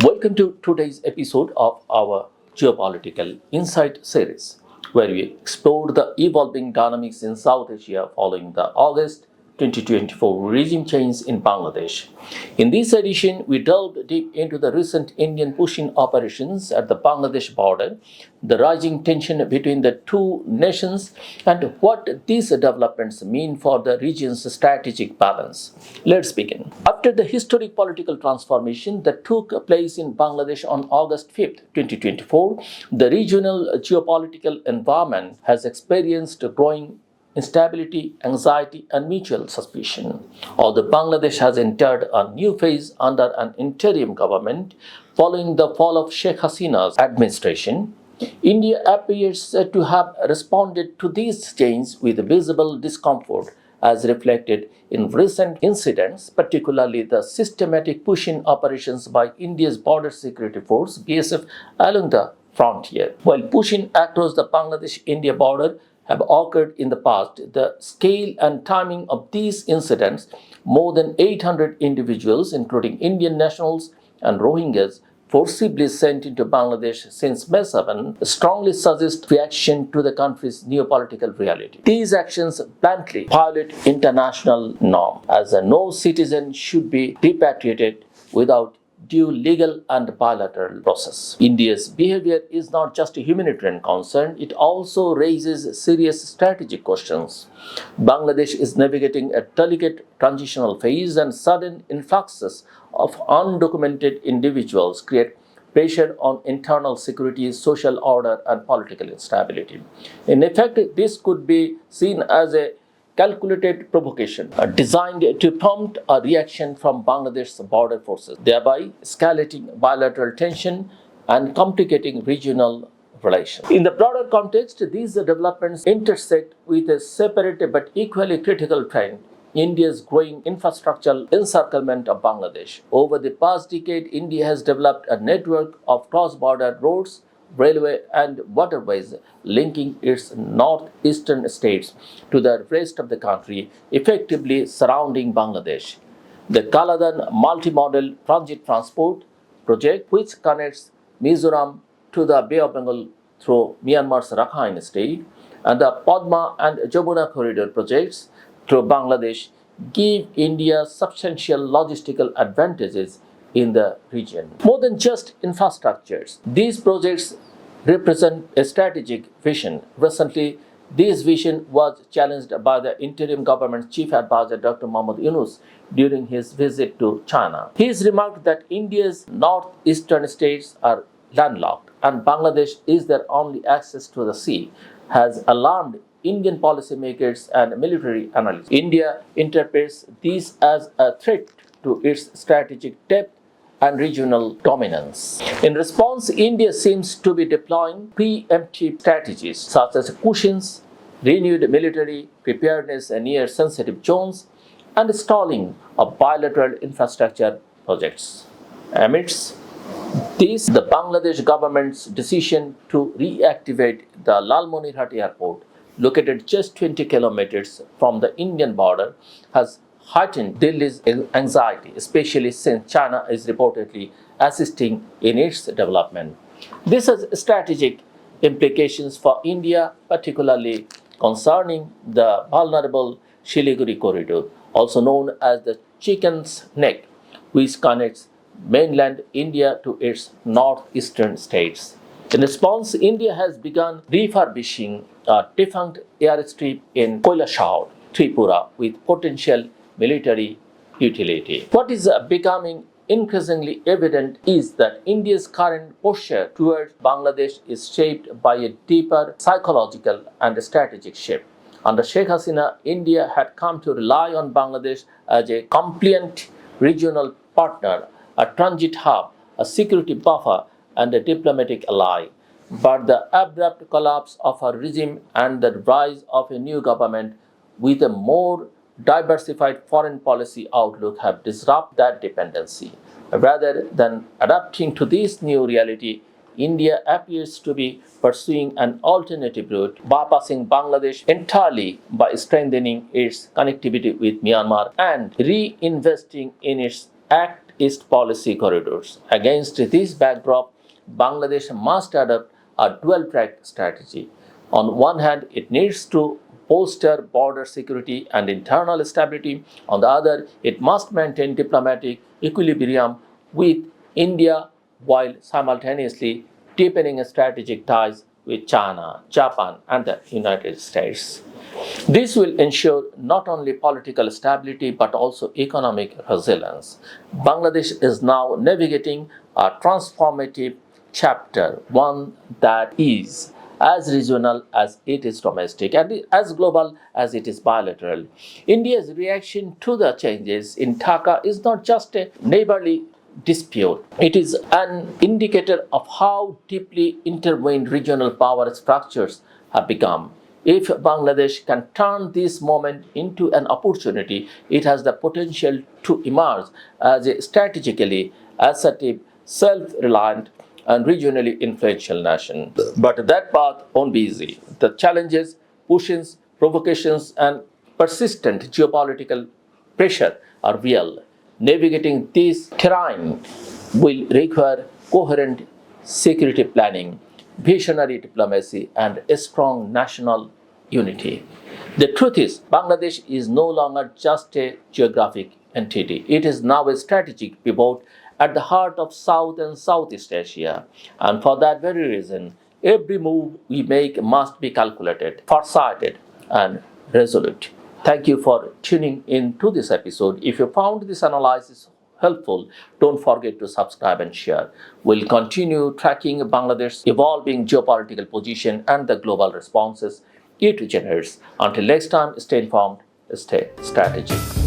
Welcome to today's episode of our Geopolitical Insight series, where we explore the evolving dynamics in South Asia following the August 2024 regime change in Bangladesh. In this edition, we delved deep into the recent Indian pushing operations at the Bangladesh border, the rising tension between the two nations, and what these developments mean for the region's strategic balance. Let's begin. After the historic political transformation that took place in Bangladesh on August 5, 2024, the regional geopolitical environment has experienced growing instability, anxiety, and mutual suspicion. Although Bangladesh has entered a new phase under an interim government following the fall of Sheikh Hasina's administration, India appears to have responded to these changes with visible discomfort, as reflected in recent incidents, particularly the systematic pushing operations by India's Border Security Force (BSF) along the frontier. While pushing across the Bangladesh-India border have occurred in the past, the scale and timing of these incidents, more than 800 individuals, including Indian nationals and Rohingyas, forcibly sent into Bangladesh since May 7, strongly suggest reaction to the country's new political reality. These actions bluntly violate international norm, as no citizen should be repatriated without due legal and bilateral process. India's behavior is not just a humanitarian concern, it also raises serious strategic questions. Bangladesh is navigating a delicate transitional phase, and sudden influxes of undocumented individuals create pressure on internal security, social order, and political instability. In effect, this could be seen as a calculated provocation designed to prompt a reaction from Bangladesh's border forces, thereby escalating bilateral tension and complicating regional relations. In the broader context, these developments intersect with a separate but equally critical trend: India's growing infrastructural encirclement of Bangladesh. Over the past decade, India has developed a network of cross-border roads, railway, and waterways linking its northeastern states to the rest of the country, effectively surrounding Bangladesh. The Kaladan Multimodal Transit Transport project, which connects Mizoram to the Bay of Bengal through Myanmar's Rakhine state, and the Padma and Jamuna corridor projects through Bangladesh, give India substantial logistical advantages in the region. More than just infrastructures, these projects represent a strategic vision. Recently, this vision was challenged by the interim government's chief advisor, Dr. lYunus, during his visit to China. He has remarked that India's northeastern states are landlocked and Bangladesh is their only access to the sea, has alarmed Indian policymakers and military analysts. India interprets this as a threat to its strategic depth and regional dominance. In response, India seems to be deploying preemptive strategies such as cushions, renewed military preparedness near sensitive zones, and stalling of bilateral infrastructure projects. Amidst this, the Bangladesh government's decision to reactivate the Lalmonirhat airport, located just 20 kilometers from the Indian border, has heightened Delhi's anxiety, especially since China is reportedly assisting in its development. This has strategic implications for India, particularly concerning the vulnerable Siliguri corridor, also known as the Chicken's Neck, which connects mainland India to its northeastern states. In response, India has begun refurbishing a defunct airstrip in Koilashahar, Tripura, with potential military utility. What is becoming increasingly evident is that India's current posture towards Bangladesh is shaped by a deeper psychological and strategic shift. Under Sheikh Hasina, India had come to rely on Bangladesh as a compliant regional partner, a transit hub, a security buffer, and a diplomatic ally. But the abrupt collapse of her regime and the rise of a new government with a more diversified foreign policy outlook have disrupted that dependency. Rather than adapting to this new reality, India appears to be pursuing an alternative route, bypassing Bangladesh entirely by strengthening its connectivity with Myanmar and reinvesting in its act East policy corridors. Against this backdrop, Bangladesh must adopt a dual track strategy. On one hand, it needs to bolster border security and internal stability. On the other, it must maintain diplomatic equilibrium with India while simultaneously deepening strategic ties with China, Japan, and the United States. This will ensure not only political stability but also economic resilience. Bangladesh is now navigating a transformative chapter, one that is as regional as it is domestic and as global as it is bilateral. India's reaction to the changes in Dhaka is not just a neighborly dispute. It is an indicator of how deeply intertwined regional power structures have become. If Bangladesh can turn this moment into an opportunity, it has the potential to emerge as a strategically assertive, self-reliant, and regionally influential nation. But that path won't be easy. The challenges, pushes, provocations, and persistent geopolitical pressure are real. Navigating this terrain will require coherent security planning, visionary diplomacy, and a strong national unity. The truth is, Bangladesh is no longer just a geographic entity. It is now a strategic pivot at the heart of South and Southeast Asia. And for that very reason, every move we make must be calculated, farsighted, and resolute. Thank you for tuning in to this episode. If you found this analysis helpful, don't forget to subscribe and share. We'll continue tracking Bangladesh's evolving geopolitical position and the global responses it generates. Until next time, stay informed, stay strategic.